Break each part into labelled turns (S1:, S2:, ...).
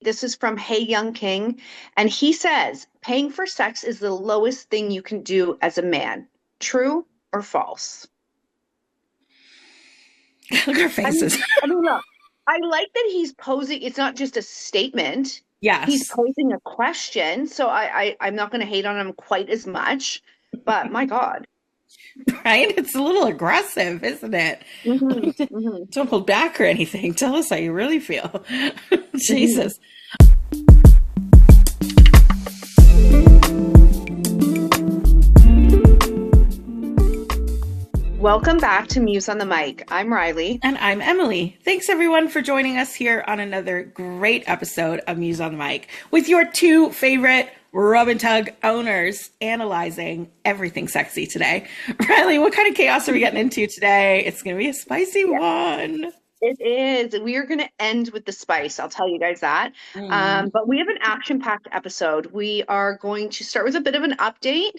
S1: This is from Hey Young King, and he says, paying for sex is the lowest thing you can do as a man. True or false?
S2: Look at our
S1: I mean,
S2: faces.
S1: look, I like that he's posing, it's not just a statement. He's
S2: Yes.
S1: posing a question, so I'm not going to hate on him quite as much, but my God.
S2: Right? It's a little aggressive, isn't it?
S1: Hmm.
S2: Like,
S1: Hmm.
S2: don't hold back or anything. Tell us how you really feel.
S1: Hmm.
S2: Jesus.
S1: Welcome back to Muse on the Mic. I'm Riley.
S2: And I'm Emily. Thanks everyone for joining us here on another great episode of Muse on the Mic with your two favorite rub and tug owners analyzing everything sexy today. Riley, what kind of chaos are we getting into today? It's going to be a spicy one.
S1: It is. We are going to end with the spice. I'll tell you guys that.
S2: Mm.
S1: But we have an action-packed episode. We are going to start with a bit of an update.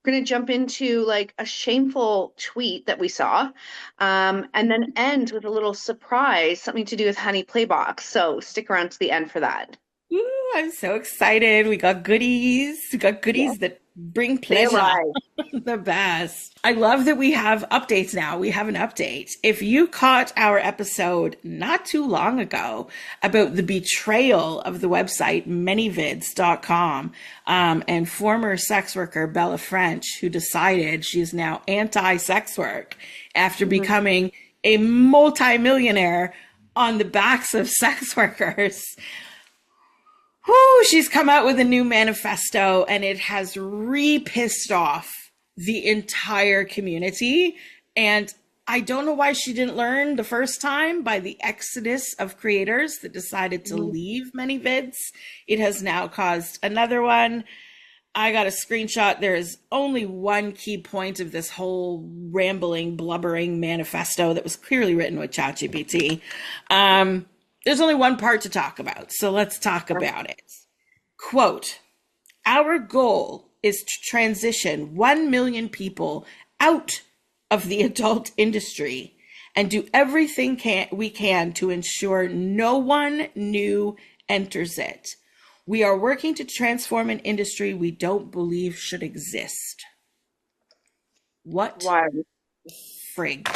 S1: We're going to jump into like a shameful tweet that we saw, and then end with a little surprise, something to do with Honey Playbox. So stick around to the end for that.
S2: Ooh, I'm so excited. We got goodies. We got
S1: Yeah,
S2: goodies that bring
S1: they
S2: pleasure.
S1: arrive.
S2: The best. I love that we have updates now. We have an update. If you caught our episode not too long ago about the betrayal of the website ManyVids.com, and former sex worker Bella French, who decided she is now anti-sex work after
S1: Mhm.
S2: becoming a multimillionaire on the backs of sex workers. Whew, she's come out with a new manifesto and it has re-pissed off the entire community. And I don't know why she didn't learn the first time by the exodus of creators that decided to
S1: Mhm.
S2: leave ManyVids. It has now caused another one. I got a screenshot. There is only one key point of this whole rambling, blubbering manifesto that was clearly written with ChatGPT. There's only one part to talk about, so let's talk about it. Quote, our goal is to transition 1 million people out of the adult industry and do everything we can to ensure no one new enters it. We are working to transform an industry we don't believe should exist. What
S1: Wow.
S2: frig?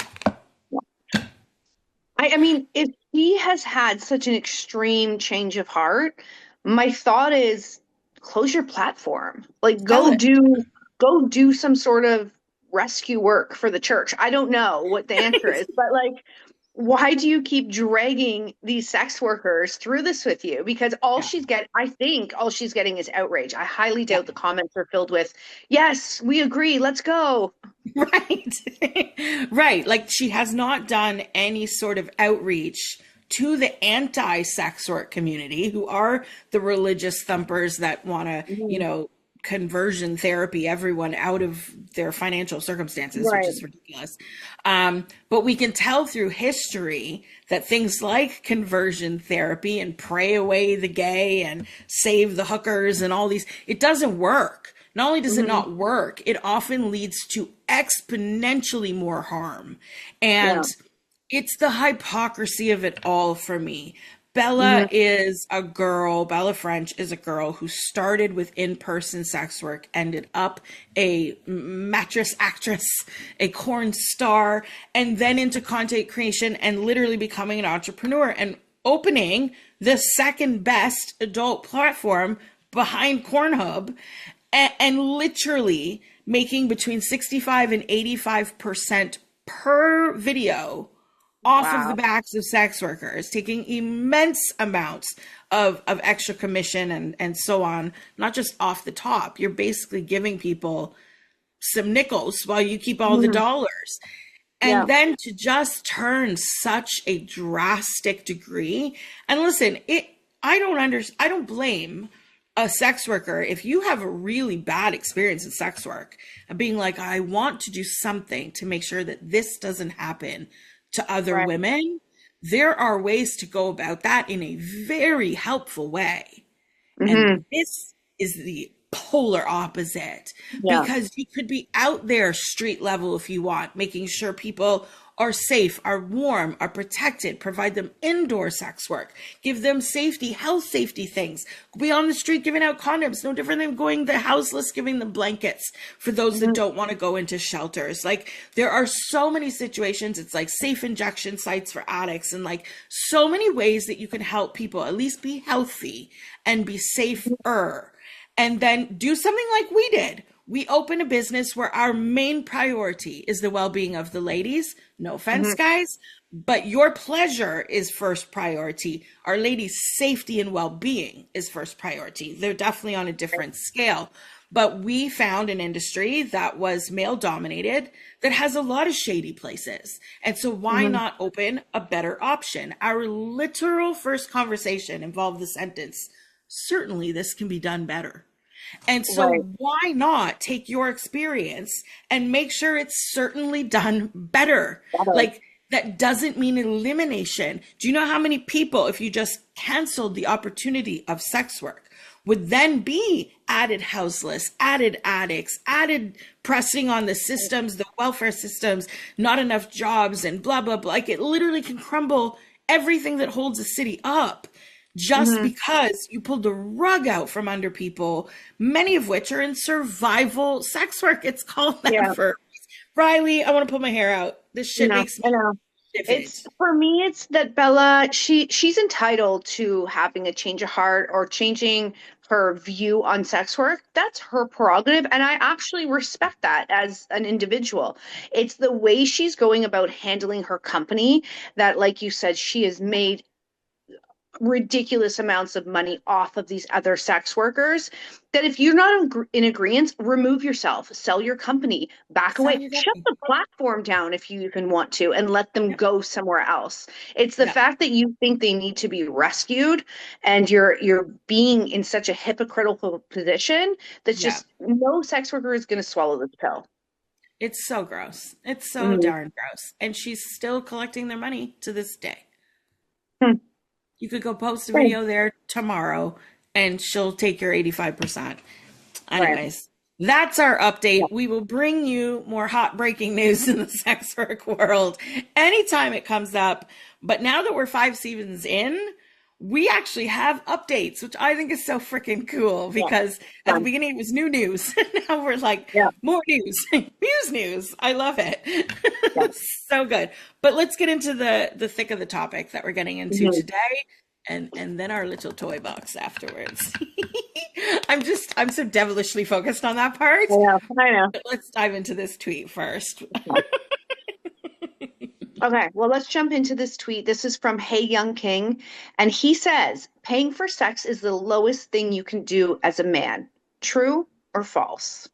S1: I mean, if he has had such an extreme change of heart, my thought is close your platform. Like
S2: Tell it.
S1: go do some sort of rescue work for the church. I don't know what the answer is, but like why do you keep dragging these sex workers through this with you? Because
S2: Yeah.
S1: I think all she's getting is outrage. I highly
S2: Yeah.
S1: doubt the comments are filled with, yes, we agree, let's go.
S2: Right. Right. Like she has not done any sort of outreach to the anti-sex work community, who are the religious thumpers that want to,
S1: Mhm.
S2: conversion therapy everyone out of their financial circumstances, which
S1: Right.
S2: is ridiculous. But we can tell through history that things like conversion therapy and pray away the gay and save the hookers and all these, it doesn't work. Not only does it
S1: Hmm.
S2: not work, it often leads to exponentially more harm.
S1: Yeah.
S2: And it's the hypocrisy of it all for me. Bella
S1: Hmm.
S2: is a girl, Bella French is a girl who started with in-person sex work, ended up a mattress actress, a corn star, and then into content creation and literally becoming an entrepreneur and opening the second best adult platform behind Pornhub, and literally making between 65 and 85% per video off of the
S1: Wow.
S2: backs of sex workers, taking immense amounts of extra commission and so on, not just off the top. You're basically giving people some nickels while you keep all the
S1: Hmm.
S2: dollars.
S1: Yeah.
S2: And then to just turn such a drastic degree. And listen, I don't blame a sex worker if you have a really bad experience in sex work and being like, I want to do something to make sure that this doesn't happen to other
S1: Right.
S2: women. There are ways to go about that in a very helpful way.
S1: Hmm.
S2: And this is the polar opposite,
S1: Yeah.
S2: because you could be out there street level if you want, making sure people are safe, are warm, are protected, provide them indoor sex work, give them safety, health safety things, be on the street giving out condoms, no different than going the houseless, giving them blankets for those that don't want to go into shelters. Like, there are so many situations. It's like safe injection sites for addicts, and like so many ways that you can help people at least be healthy and be safer. And then do something like we did. We open a business where our main priority is the well-being of the ladies. No offense, guys, but your pleasure is first priority. Our ladies' safety and well-being is first priority. They're definitely on a different scale. But we found an industry that was male-dominated that has a lot of shady places. And so why not open a better option? Our literal first conversation involved the sentence, certainly this can be done better. And so why not take your experience and make sure it's certainly done better? Like, that doesn't mean elimination. Do you know how many people, if you just canceled the opportunity of sex work, would then be added houseless, added addicts, added pressing on the systems, the welfare systems, not enough jobs, and blah, blah, blah. Like, it literally can crumble everything that holds a city up. Just because you pulled the rug out from under people, many of which are in survival sex work. It's called that for Riley. I want to pull my hair out. This shit makes me.
S1: It's, for me, it's that Bella, she's entitled to having a change of heart or changing her view on sex work. That's her prerogative, and I actually respect that as an individual. It's the way she's going about handling her company that, like you said, she has made ridiculous amounts of money off of these other sex workers, that if you're not in agreement, remove yourself, sell your company, back away, shut the platform down if you even want to, and let them go somewhere else. It's the fact that you think they need to be rescued, and you're being in such a hypocritical position that's just, no sex worker is going to swallow this pill.
S2: It's so gross. It's so darn gross. And she's still collecting their money to this day. You could go post a video there tomorrow and she'll take your 85%. Anyways, that's our update. We will bring you more hot breaking news in the sex work world anytime it comes up. But now that we're 5 seasons in, we actually have updates, which I think is so freaking cool, because at the beginning it was new news. Now we're like, more news, Muse news. I love it. So good. But let's get into the thick of the topic that we're getting into today, and then our little toy box afterwards. I'm so devilishly focused on that part.
S1: Yeah, I know.
S2: But let's dive into this tweet first.
S1: Okay, well, let's jump into this tweet. This is from Hey Young King, and he says, paying for sex is the lowest thing you can do as a man. True or false?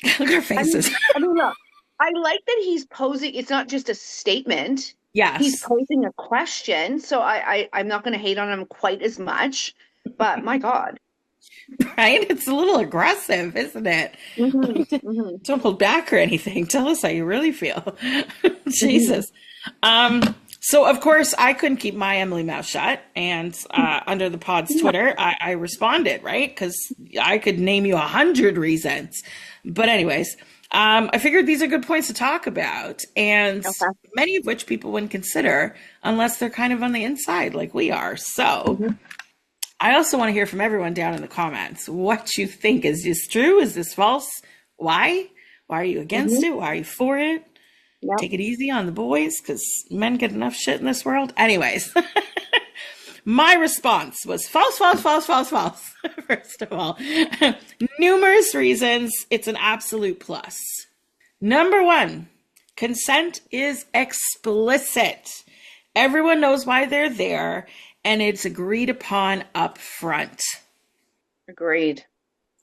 S2: Look at our faces.
S1: I mean, look, I like that he's posing. It's not just a statement.
S2: Yes.
S1: He's posing a question, so I'm not going to hate on him quite as much, but my God.
S2: Right? It's a little aggressive, isn't it? Don't hold back or anything. Tell us how you really feel. Jesus. So, of course, I couldn't keep my Emily mouth shut. And under the pod's Twitter, I responded, right? Because I could name you 100 reasons. But anyways, I figured these are good points to talk about. And many of which people wouldn't consider unless they're kind of on the inside like we are. So I also want to hear from everyone down in the comments what you think. Is this true? Is this false? Why? Why are you against it? Why are you for it? Take it easy on the boys, because men get enough shit in this world. Anyways, my response was false, false, false, false, false. First of all, numerous reasons it's an absolute plus. Number one, consent is explicit. Everyone knows why they're there, and it's agreed upon up front.
S1: Agreed.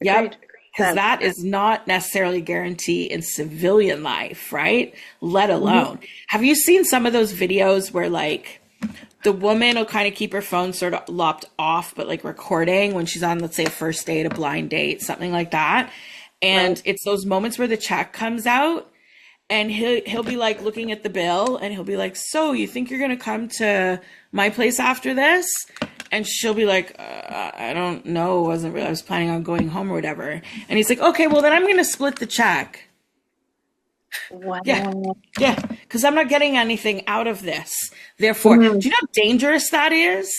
S2: Yep. Because that is not necessarily a guarantee in civilian life, right? Let alone. Have you seen some of those videos where, like, the woman will kind of keep her phone sort of locked off, but like recording when she's on, let's say, a first date, a blind date, something like that. And it's those moments where the check comes out, and he'll be like looking at the bill, and he'll be like, so you think you're going to come to my place after this? And she'll be like, I don't know. I was planning on going home or whatever. And he's like, okay, well then I'm going to split the check. Yeah.
S1: Wow.
S2: Yeah. Because I'm not getting anything out of this. Therefore,
S1: Mhm.
S2: do you know how dangerous that is?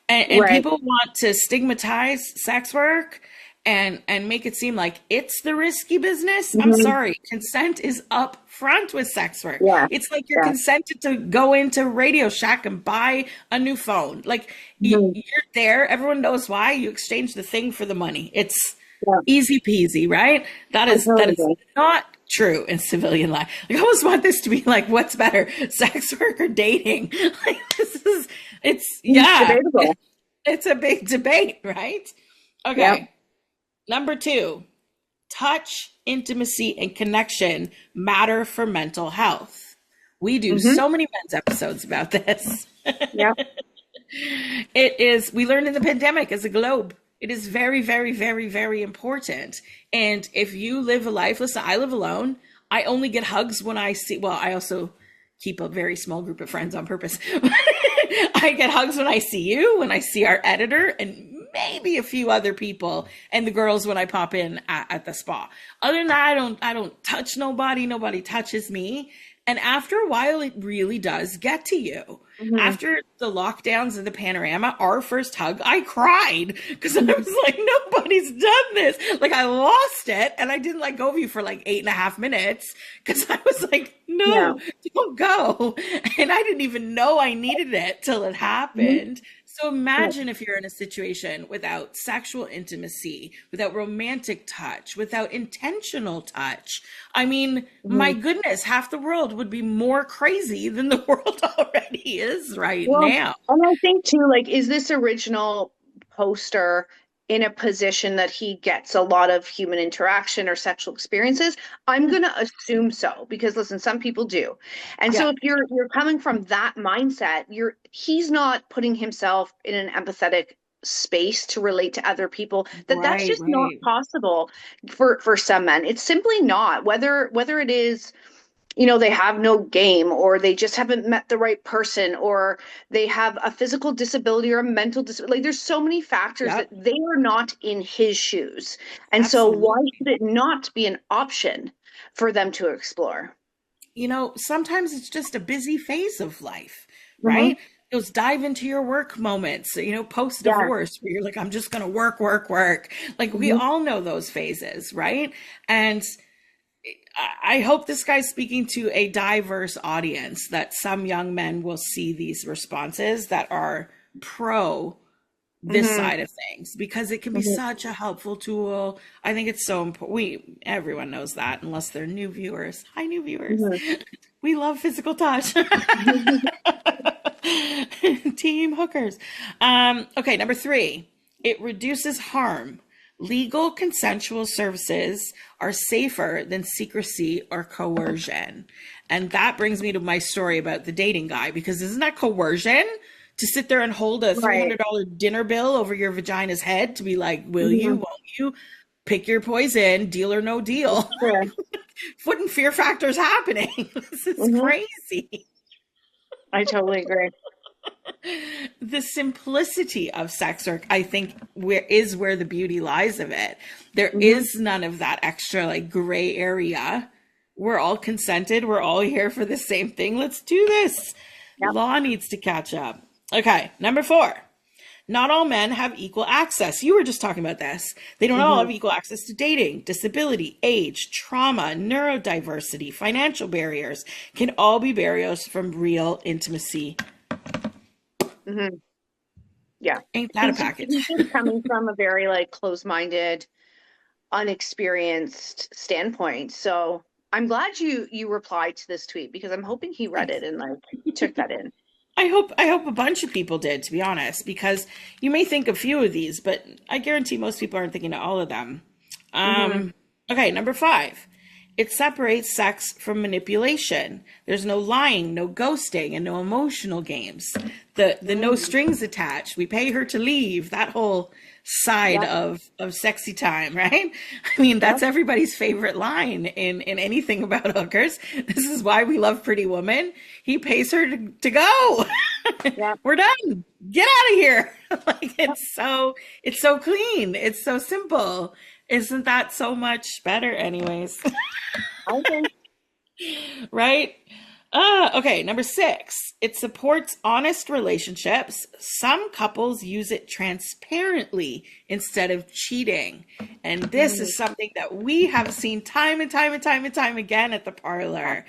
S2: And
S1: Right.
S2: people want to stigmatize sex work and make it seem like it's the risky business. I'm
S1: Mhm.
S2: sorry. Consent is up front with sex work.
S1: Yeah.
S2: It's like you're
S1: Yeah.
S2: consented to go into Radio Shack and buy a new phone. Like
S1: Mhm.
S2: you're there. Everyone knows why. You exchange the thing for the money. It's
S1: Yeah.
S2: easy peasy, right? That
S1: I
S2: is that
S1: totally
S2: is
S1: agree.
S2: not true in civilian life. Like, I almost want this to be like, what's better, sex work or dating? Like this is, it's
S1: It's
S2: yeah,
S1: debatable.
S2: it's a big debate, right?
S1: Yep.
S2: Okay, number two, touch, intimacy, and connection matter for mental health. We do
S1: Hmm.
S2: so many men's episodes about this.
S1: Yep.
S2: It is, we learned in the pandemic as a globe. It is very, very, very, very important. And if you live a life, listen, I live alone. I only get hugs when I see, well, I also keep a very small group of friends on purpose. I get hugs when I see you, when I see our editor, and maybe a few other people, and the girls when I pop in at the spa. Other than that, I don't touch nobody. Nobody touches me. And after a while, it really does get to you.
S1: Hmm.
S2: After the lockdowns of the panorama, our first hug, I cried because I was like, nobody's done this. Like, I lost it and I didn't let go of you for like 8.5 minutes because I was like,
S1: Yeah.
S2: no, don't go. And I didn't even know I needed it till it
S1: Hmm.
S2: happened. So imagine if you're in a situation without sexual intimacy, without romantic touch, without intentional touch. I mean, my
S1: Hmm.
S2: goodness, half the world would be more crazy than the world already is right
S1: Well,
S2: now.
S1: and I think too, like, is this original poster in a position that he gets a lot of human interaction or sexual experiences? I'm gonna assume so because listen, some people do. And so
S2: Yeah,
S1: if you're coming from that mindset, he's not putting himself in an empathetic space to relate to other people, that's
S2: right,
S1: just not
S2: right.
S1: possible for some men. It's simply not, whether it is they have no game or they just haven't met the right person or they have a physical disability or a mental disability. Like there's so many factors that
S2: Yep,
S1: they are not in his shoes. And so why
S2: absolutely.
S1: should it not be an option for them to explore?
S2: Sometimes it's just a busy phase of life,
S1: Hmm.
S2: right? Those dive into your work moments, post
S1: Yeah.
S2: divorce where you're like, I'm just going to work, work, work. Like we
S1: Hmm.
S2: all know those phases, right? And I hope this guy's speaking to a diverse audience, that some young men will see these responses that are pro this
S1: Hmm.
S2: side of things because it can be
S1: Hmm.
S2: such a helpful tool. I think it's so important. Everyone knows that unless they're new viewers. Hi, new viewers.
S1: Hmm.
S2: We love physical touch. Team hookers. Okay, number three, it reduces harm. Legal consensual services are safer than secrecy or coercion. And that brings me to my story about the dating guy, because isn't that coercion? To sit there and hold a
S1: Right.
S2: $300 dinner bill over your vagina's head to be like, will you,
S1: Hmm.
S2: won't you? Pick your poison, deal or no deal.
S1: Sure.
S2: What in fear factors happening? This is
S1: Hmm.
S2: crazy.
S1: I totally agree.
S2: The simplicity of sex work, I think, where the beauty lies of it. There
S1: Hmm.
S2: is none of that extra like gray area. We're all consented. We're all here for the same thing. Let's do this.
S1: Yep.
S2: Law needs to catch up. Okay, number four. Not all men have equal access. You were just talking about this. They don't all
S1: Hmm.
S2: have equal access to dating, disability, age, trauma, neurodiversity, financial barriers can all be barriers from real intimacy.
S1: Hmm. Yeah.
S2: Ain't that a package?
S1: He's just coming from a very like closed-minded, unexperienced standpoint. So I'm glad you replied to this tweet because I'm hoping he read
S2: Thanks.
S1: it and like took that in.
S2: I hope a bunch of people did, to be honest, because you may think a few of these, but I guarantee most people aren't thinking of all of them.
S1: Hmm.
S2: Okay, number five. It separates sex from manipulation. There's no lying, no ghosting, and no emotional games. The no
S1: Mm.
S2: strings attached. We pay her to leave. That whole side
S1: Yep.
S2: of sexy time, right? I mean, that's
S1: Yep.
S2: everybody's favorite line in anything about hookers. This is why we love Pretty Woman. He pays her to go.
S1: Yep.
S2: We're done. Get out of here. Like
S1: Yep.
S2: it's so clean. It's so simple. Isn't that so much better anyways?
S1: I think.
S2: Right? Okay, number 6. It supports honest relationships. Some couples use it transparently instead of cheating. And this
S1: Mhm.
S2: is something that we have seen time and time and time and time again at the
S1: Yeah.
S2: parlor.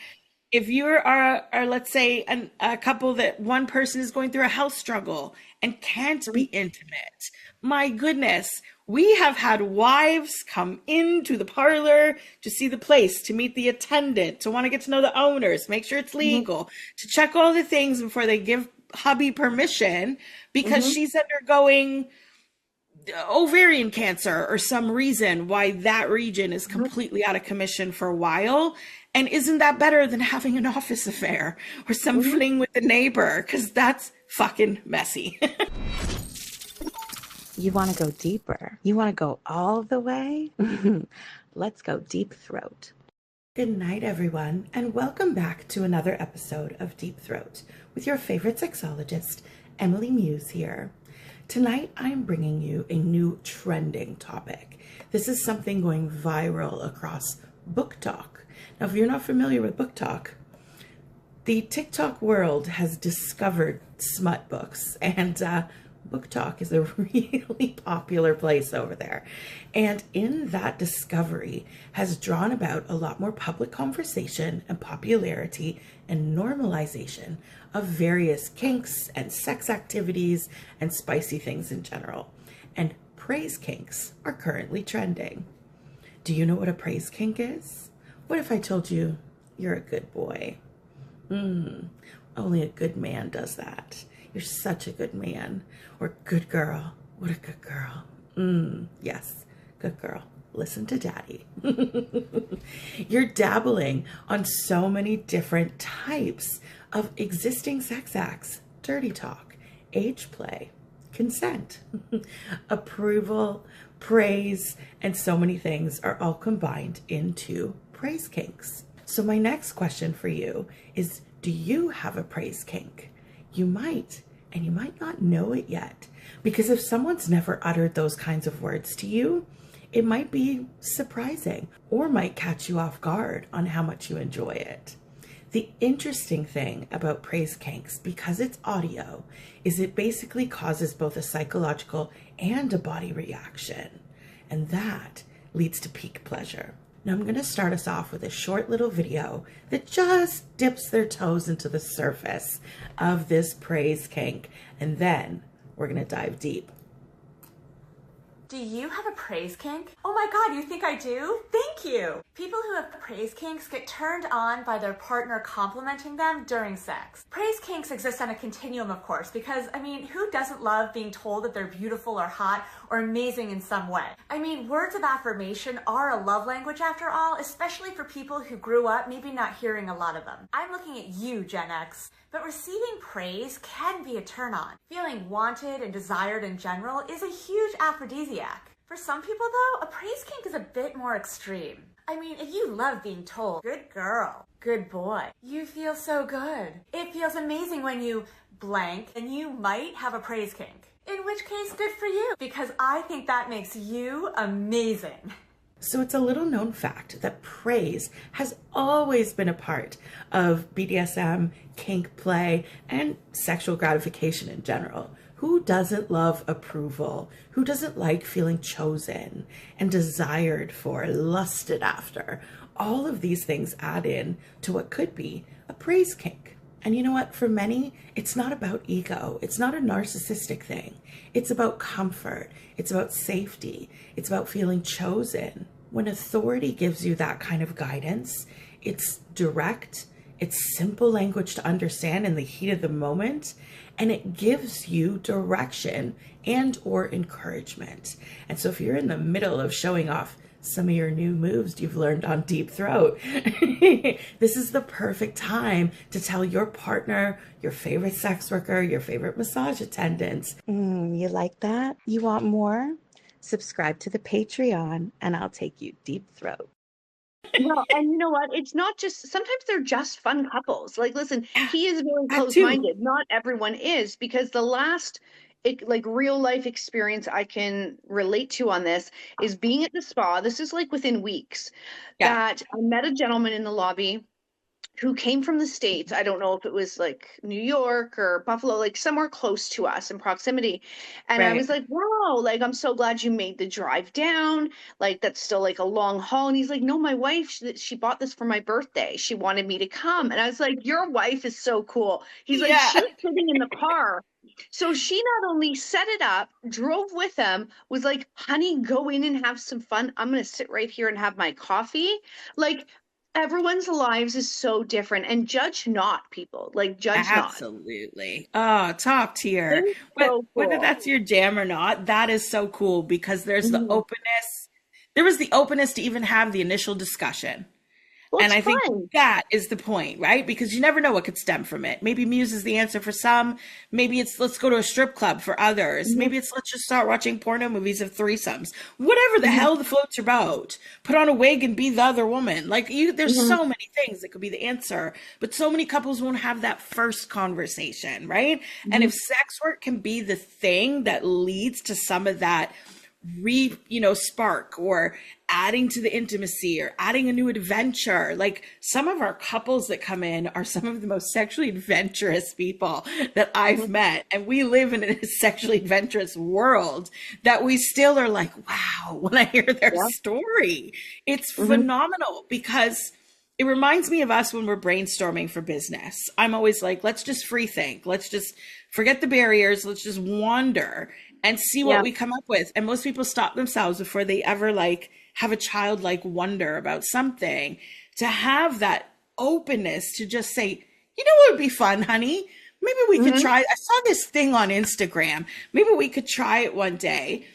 S2: If you are let's say a couple that one person is going through a health struggle and can't be
S1: Mhm.
S2: intimate, my goodness, we have had wives come into the parlor to see the place, to meet the attendant, to want to get to know the owners, make sure it's
S1: Mhm.
S2: legal, to check all the things before they give hubby permission because
S1: Mhm.
S2: she's undergoing ovarian cancer or some reason why that region is
S1: Mhm.
S2: completely out of commission for a while. And isn't that better than having an office affair or some
S1: Mhm.
S2: fling with the neighbor? Because that's fucking messy.
S3: You want to go deeper? You want to go all the way? Let's go deep throat.
S2: Good night, everyone, and welcome back to another episode of Deep Throat with your favorite sexologist, Emily Muse here. Tonight, I'm bringing you a new trending topic. This is something going viral across Book Talk. Now, if you're not familiar with Book Talk, the TikTok world has discovered smut books, and Book Talk is a really popular place over there. And in that discovery has drawn about a lot more public conversation and popularity and normalization of various kinks and sex activities and spicy things in general. And praise kinks are currently trending. Do you know what a praise kink is? What if I told you you're a good boy? Only a good man does that. You're such a good man. Or good girl. What a good girl. Yes, good girl. Listen to daddy. You're dabbling on so many different types of existing sex acts: dirty talk, age play, consent, approval, praise, and so many things are all combined into praise kinks. So my next question for you is, do you have a praise kink? You might, and you might not know it yet. Because if someone's never uttered those kinds of words to you, it might be surprising or might catch you off guard on how much you enjoy it. The interesting thing about praise kinks, because it's audio, is it basically causes both a psychological and a body reaction. And that leads to peak pleasure. Now I'm going to start us off with a short little video that just dips their toes into the surface of this praise kink, and then we're going to dive deep.
S4: Do you have a praise kink? Oh my god, you think I do? Thank you! People who have praise kinks get turned on by their partner complimenting them during sex. Praise kinks exist on a continuum, of course, because, who doesn't love being told that they're beautiful or hot or amazing in some way? Words of affirmation are a love language after all, especially for people who grew up maybe not hearing a lot of them. I'm looking at you, Gen X. But receiving praise can be a turn on. Feeling wanted and desired in general is a huge aphrodisiac. For some people though, a praise kink is a bit more extreme. If you love being told, good girl, good boy, you feel so good. It feels amazing when you blank, and you might have a praise kink. In which case, good for you, because I think that makes you amazing.
S2: So it's a little known fact that praise has always been a part of BDSM, kink play, and sexual gratification in general. Who doesn't love approval? Who doesn't like feeling chosen and desired for, lusted after? All of these things add in to what could be a praise kink. And you know what? For many, it's not about ego. It's not a narcissistic thing. It's about comfort. It's about safety. It's about feeling chosen. When authority gives you that kind of guidance, it's direct, it's simple language to understand in the heat of the moment, and it gives you direction and or encouragement. And so if you're in the middle of showing off some of your new moves you've learned on Deep Throat, this is the perfect time to tell your partner, your favorite sex worker, your favorite massage attendant.
S3: You like that? You want more? Subscribe to the Patreon and I'll take you deep throat.
S1: Well, and you know what? It's not just, sometimes they're just fun couples. Like, listen,
S2: Yeah,
S1: he is very
S2: that too.
S1: close-minded. Not everyone is, because the last like real life experience I can relate to on this is being at the spa. This is like within weeks
S2: Yeah.
S1: that I met a gentleman in the lobby. who came from the States. I don't know if it was like New York or Buffalo, like somewhere close to us in proximity. And I was
S2: Right.
S1: like, wow, like I'm so glad you made the drive down. Like that's still like a long haul. And he's like, no, my wife, she bought this for my birthday. She wanted me to come. And I was like, your wife is so cool. He's like,
S2: Yeah.
S1: she's sitting in the car. So she not only set it up, drove with him, was like, honey, go in and have some fun. I'm going to sit right here and have my coffee. Like everyone's lives is so different, and judge not, people. Like judge not.
S2: Absolutely. Oh, top tier.
S1: It's
S2: But
S1: so
S2: whether
S1: cool.
S2: that's your jam or not, that is so cool because there's the
S1: Mhm.
S2: openness. There was the openness to even have the initial discussion.
S1: Well,
S2: And
S1: it's
S2: I think
S1: fun.
S2: that is the point, right? Because you never know what could stem from it. Maybe Muse is the answer for some. Maybe it's let's go to a strip club for others.
S1: Mhm.
S2: Maybe it's let's just start watching porno movies of threesomes. Whatever the
S1: Mhm.
S2: hell the floats your boat. Put on a wig and be the other woman. Like there's
S1: Mhm.
S2: so many things that could be the answer. But so many couples won't have that first conversation, right? And if
S1: Mhm.
S2: sex work can be the thing that leads to some of that spark or adding to the intimacy or adding a new adventure. Like some of our couples that come in are some of the most sexually adventurous people that I've
S1: Mhm.
S2: met. And we live in a sexually adventurous world that we still are like, wow, when I hear their
S1: Yeah.
S2: story, it's
S1: Mhm.
S2: phenomenal because it reminds me of us when we're brainstorming for business. I'm always like, let's just free think. Let's just forget the barriers. Let's just wander and see what
S1: Yeah.
S2: we come up with. And most people stop themselves before they ever like have a childlike wonder about something. To have that openness to just say, you know what would be fun, honey? Maybe we could
S1: Mhm.
S2: try. I saw this thing on Instagram. Maybe we could try it one day.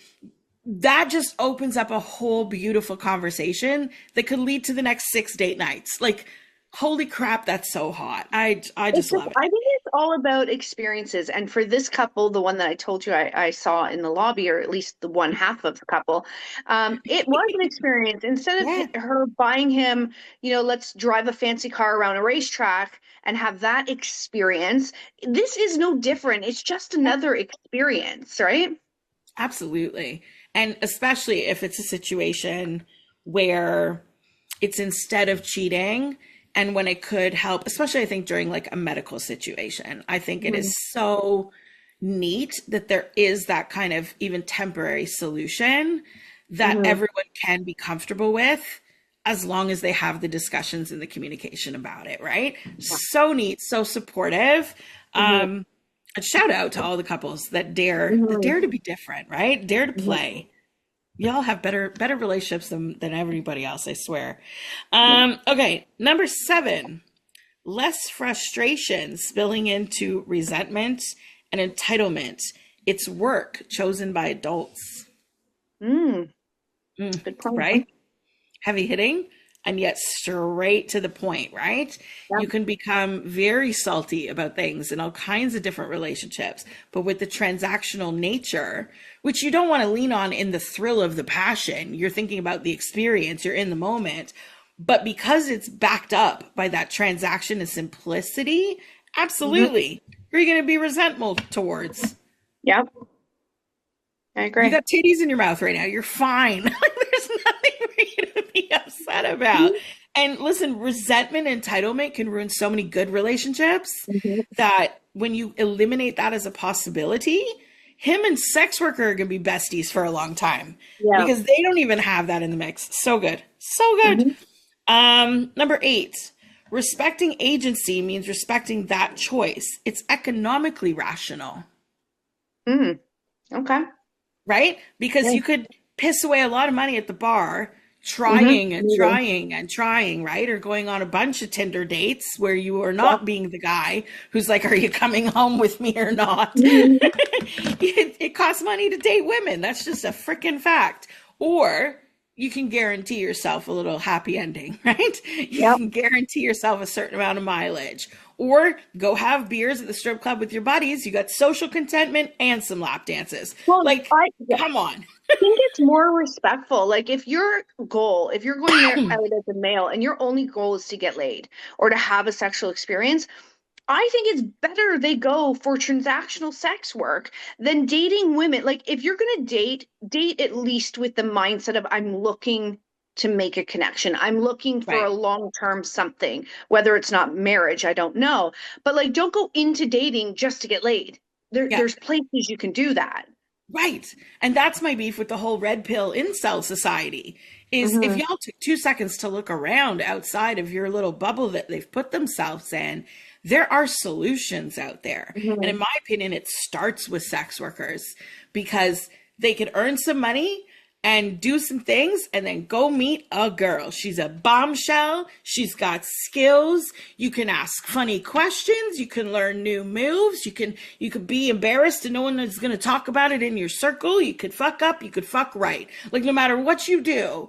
S2: That just opens up a whole beautiful conversation that could lead to the next 6 date nights. Like, holy crap, that's so hot. I
S1: It's
S2: just
S1: just,
S2: love
S1: I
S2: it.
S1: think it's all about experiences. And for this couple, the one that I told you I saw in the lobby, or at least the one half of the couple, it was an experience. Instead of
S2: Yeah,
S1: her buying him, let's drive a fancy car around a racetrack and have that experience, this is no different. It's just another experience, right?
S2: absolutely. And especially if it's a situation where it's instead of cheating and when it could help, especially I think during like a medical situation, I think it
S1: Mhm.
S2: is so neat that there is that kind of even temporary solution that
S1: Mhm.
S2: everyone can be comfortable with as long as they have the discussions and the communication about it, right?
S1: Yeah.
S2: So neat, so supportive.
S1: Mhm.
S2: A shout out to all the couples that dare
S1: Mhm.
S2: to be different, right? Dare to
S1: Mhm.
S2: play. Y'all have better relationships than everybody else, I swear.
S1: Yeah.
S2: Okay, number 7, less frustration spilling into resentment and entitlement. It's work chosen by adults.
S1: Mm,
S2: Mm,
S1: good point.
S2: right? Heavy hitting and yet straight to the point, right?
S1: Yeah.
S2: You can become very salty about things in all kinds of different relationships, but with the transactional nature, which you don't want to lean on in the thrill of the passion, you're thinking about the experience, you're in the moment. But because it's backed up by that transaction and simplicity,
S1: Mhm.
S2: absolutely, you're going to be resentful towards.
S1: Yep. I
S2: You
S1: agree.
S2: got titties in your mouth right now. You're fine. There's nothing for you to be upset about.
S1: Mhm.
S2: And listen, resentment and entitlement can ruin so many good relationships
S1: Mhm.
S2: that when you eliminate that as a possibility, him and sex worker are going to be besties for a long time
S1: Yeah.
S2: because they don't even have that in the mix. So good. So good.
S1: Mhm.
S2: Number 8, respecting agency means respecting that choice. It's economically rational.
S1: Mm. Okay.
S2: Right? Because
S1: Yeah.
S2: you could piss away a lot of money at the bar
S1: Mhm.
S2: trying and
S1: Neither.
S2: trying and trying, right? Or going on a bunch of Tinder dates where you are
S1: Yep.
S2: not being the guy who's like, are you coming home with me or not?
S1: Mhm.
S2: It costs money to date women. That's just a freaking fact. Or you can guarantee yourself a little happy ending, right? You
S1: Yep.
S2: can guarantee yourself a certain amount of mileage. Or go have beers at the strip club with your buddies. You got social contentment and some lap dances.
S1: Well,
S2: Like,
S1: I
S2: come on.
S1: think it's more respectful. Like if you're going there out as a male and your only goal is to get laid or to have a sexual experience, I think it's better they go for transactional sex work than dating women. Like if you're gonna date, date at least with the mindset of I'm looking to make a connection. I'm looking for
S2: Right.
S1: a long-term something, whether it's not marriage, I don't know. But like, don't go into dating just to get laid.
S2: Yeah.
S1: There's places you can do that.
S2: Right. And that's my beef with the whole red pill incel society is if
S1: Mm-hmm.
S2: y'all took 2 seconds to look around outside of your little bubble that they've put themselves in, there are solutions out there.
S1: Mm-hmm.
S2: And in my opinion, it starts with sex workers because they can earn some money and do some things and then go meet a girl. She's a bombshell. She's got skills. You can ask funny questions. You can learn new moves. You could be embarrassed and no one is going to talk about it in your circle. You could fuck up. You could fuck right. Like no matter what you do,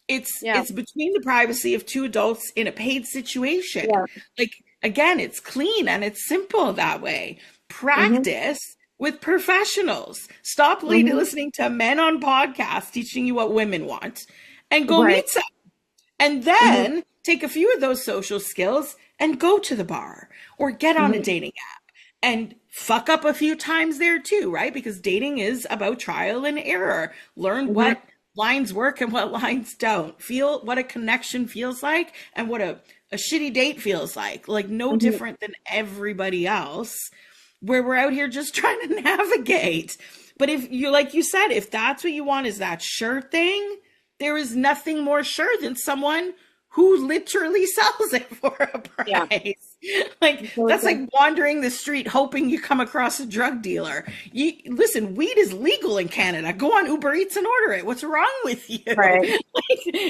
S2: it's between the privacy of two adults in a paid situation.
S1: Yeah.
S2: Like again, it's clean and it's simple that way. Practice with professionals. Stop listening to men on podcasts teaching you what women want and go meet some. And then take a few of those social skills and go to the bar or get on a dating app and fuck up a few times there too, right? Because dating is about trial and error. Learn what lines work and what lines don't. Feel what a connection feels like and what a shitty date feels like no different than everybody else. Where we're out here just trying to navigate. But if you, like you said, if that's what you want is that sure thing, there is nothing more sure than someone who literally sells it for a price. Yeah. That's like wandering the street hoping you come across a drug dealer. Listen, weed is legal in Canada. Go on Uber Eats and order it. What's wrong with you?
S1: Right.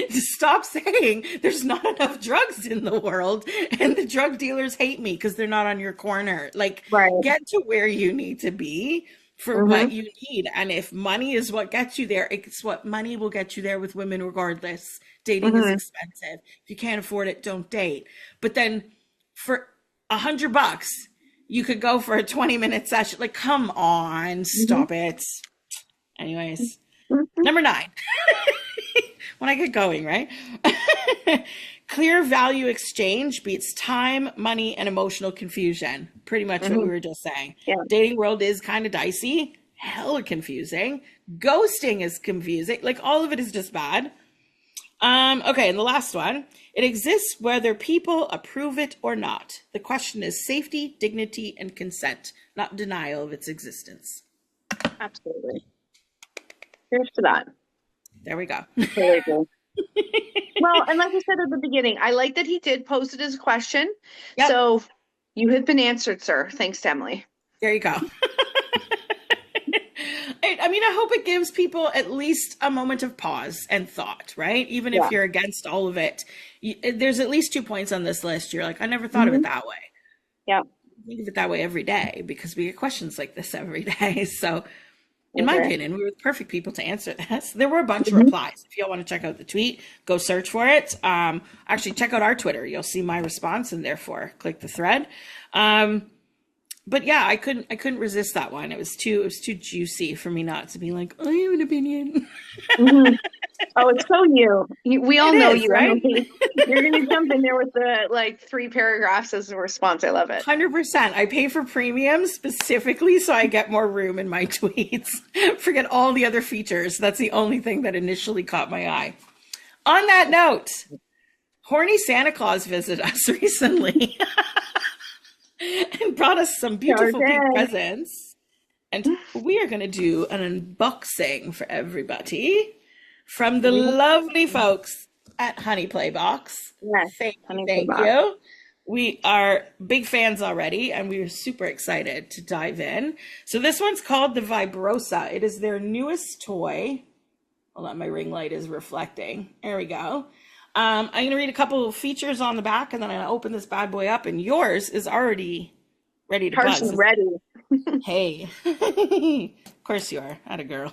S2: Stop saying there's not enough drugs in the world and the drug dealers hate me because they're not on your corner. Get to where you need to be for what you need. And if money is what gets you there, it's what money will get you there with women regardless. Dating is expensive. If you can't afford it, don't date. But then for $100, you could go for a 20-minute session. Like, come on, stop it. Anyways, number 9. When I get going, right? Clear value exchange beats time, money, and emotional confusion. Pretty much what we were just saying. Yeah. Dating world is kind of dicey, hella confusing. Ghosting is confusing. Like all of it is just bad. Okay, and the last one. It exists whether people approve it or not. The question is safety, dignity, and consent, not denial of its existence.
S1: Absolutely. Here's to that.
S2: There we go.
S1: Very good. Well, and like I said at the beginning, I like that he did pose it as a question. Yep. So you have been answered, sir. Thanks to Emily.
S2: There you go. I mean, I hope it gives people at least a moment of pause and thought, right? Even if you're against all of it, there's at least 2 points on this list. You're like, I never thought of it that way.
S1: Yeah.
S2: Think of it that way every day because we get questions like this every day. So in my opinion, we were the perfect people to answer this. There were a bunch of replies. If y'all want to check out the tweet, go search for it. Actually, check out our Twitter. You'll see my response and therefore click the thread. But yeah, I couldn't resist that one. It was too juicy for me not to be like, I have an opinion.
S1: Oh, it's so you. We all know you,
S2: right?
S1: You're going to jump in there with the 3 paragraphs as a response. I love it.
S2: 100%. I pay for premium specifically so I get more room in my tweets. Forget all the other features. That's the only thing that initially caught my eye. On that note, horny Santa Claus visited us recently. And brought us some beautiful pink presents. And we are going to do an unboxing for everybody from the lovely folks at Honey Playbox.
S1: Yes,
S2: thank you. We are big fans already, and we are super excited to dive in. So this one's called the Vibrosa. It is their newest toy. Hold on, my ring light is reflecting. There we go. I'm going to read a couple of features on the back, and then I'm going to open this bad boy up, and yours is already ready to buzz.
S1: Ready.
S2: Hey. Of course you are. Atta girl.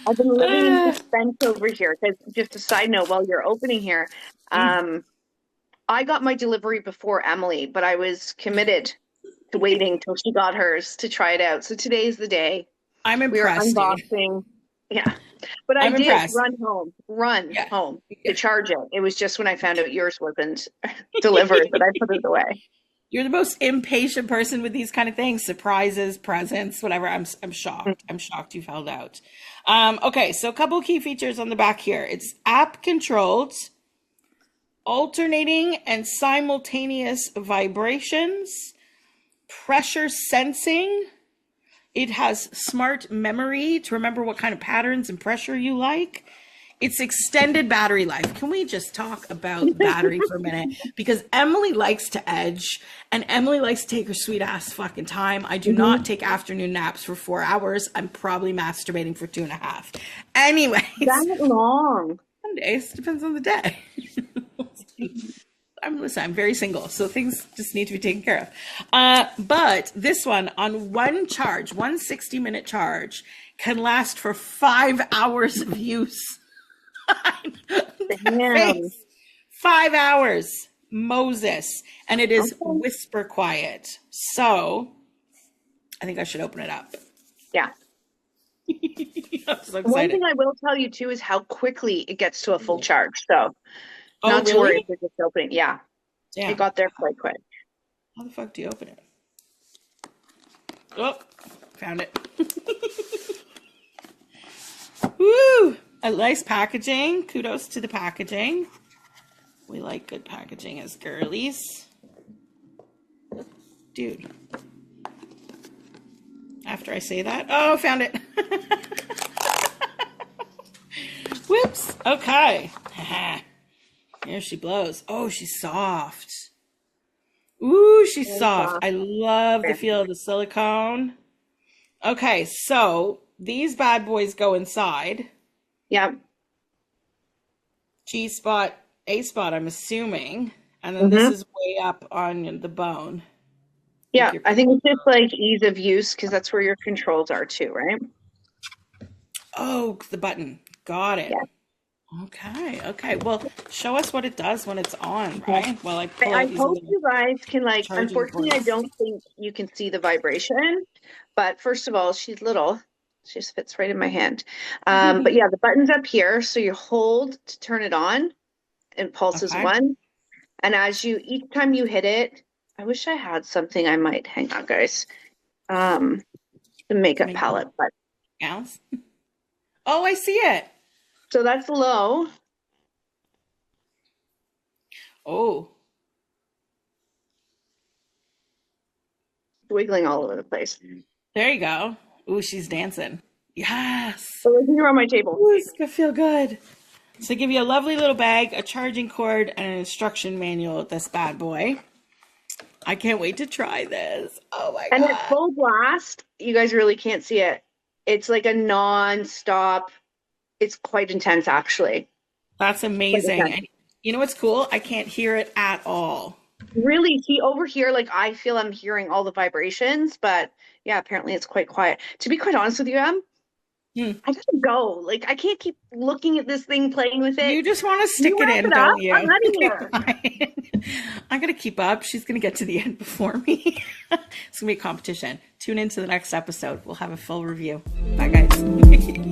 S1: I've been living in suspense over here, because just a side note, while you're opening here, I got my delivery before Emily, but I was committed to waiting till she got hers to try it out. So today's the day.
S2: I'm impressed.
S1: We're unboxing. Yeah. But I did run home to charge it. It was just when I found out yours wasn't delivered that I put it away.
S2: You're the most impatient person with these kind of things. Surprises, presents, whatever. I'm shocked. I'm shocked you've held out. Okay, so a couple key features on the back here. It's app controlled, alternating and simultaneous vibrations, pressure sensing. It has smart memory to remember what kind of patterns and pressure you like. It's extended battery life. Can we just talk about battery for a minute? Because Emily likes to edge and Emily likes to take her sweet ass fucking time. I do not take afternoon naps for 4 hours. I'm probably masturbating for 2.5. Anyways.
S1: That long.
S2: Some days, depends on the day. I'm very single, so things just need to be taken care of. But this one on one charge, 160-minute charge, can last for 5 hours of use.
S1: Damn.
S2: 5 hours, Moses, and it is whisper quiet. So I think I should open it up.
S1: Yeah.
S2: I'm so excited.
S1: One thing I will tell you too is how quickly it gets to a full charge. So
S2: Oh,
S1: not to
S2: really?
S1: worry if you're just opening. Yeah.
S2: Damn.
S1: It got there quite quick.
S2: How the fuck do you open it? Oh, found it. Woo! A nice packaging. Kudos to the packaging. We like good packaging as girlies. Dude. After I say that. Oh, found it. Whoops. Okay. Here she blows. Oh, she's soft. Ooh, she's soft. I love the feel of the silicone. Okay, so these bad boys go inside.
S1: Yeah.
S2: G spot, A spot, I'm assuming. And then this is way up on the bone.
S1: Yeah, I think it's just like ease of use because that's where your controls are too, right?
S2: Oh, the button. Got it.
S1: Yeah.
S2: Okay. Well, show us what it does when it's on, right? Well, I pull out
S1: I
S2: these
S1: hope
S2: little
S1: you guys can
S2: charging
S1: unfortunately,
S2: cords.
S1: I don't think you can see the vibration. But first of all, she's little. She just fits right in my hand. But yeah, the button's up here. So you hold to turn it on and pulses
S2: Okay.
S1: 1. And each time you hit it, I wish I had something I might, hang on guys, the makeup palette. But
S2: Gals? Oh, I see it.
S1: so that's low.
S2: Oh,
S1: Wiggling all over the place.
S2: there you go. Ooh, she's dancing. Yes.
S1: So you're on my table.
S2: Ooh, it's gonna feel good. So they give you a lovely little bag, a charging cord, and an instruction manual with this bad boy. I can't wait to try this. Oh my
S1: And
S2: God.
S1: at full blast, you guys really can't see it. It's like a non-stop. It's quite intense, actually.
S2: That's amazing. And you know what's cool? I can't hear it at all.
S1: Really, see over here, like I feel I'm hearing all the vibrations, but yeah, apparently it's quite quiet. To be quite honest with you, Em, I gotta go. Like I can't keep looking at this thing, playing with it.
S2: You just want to stick
S1: You
S2: it
S1: wrap
S2: in,
S1: it up.
S2: don't you?
S1: I'm out of here.
S2: I'm going to keep up. She's going to get to the end before me. It's going to be a competition. Tune into the next episode. We'll have a full review. Bye, guys.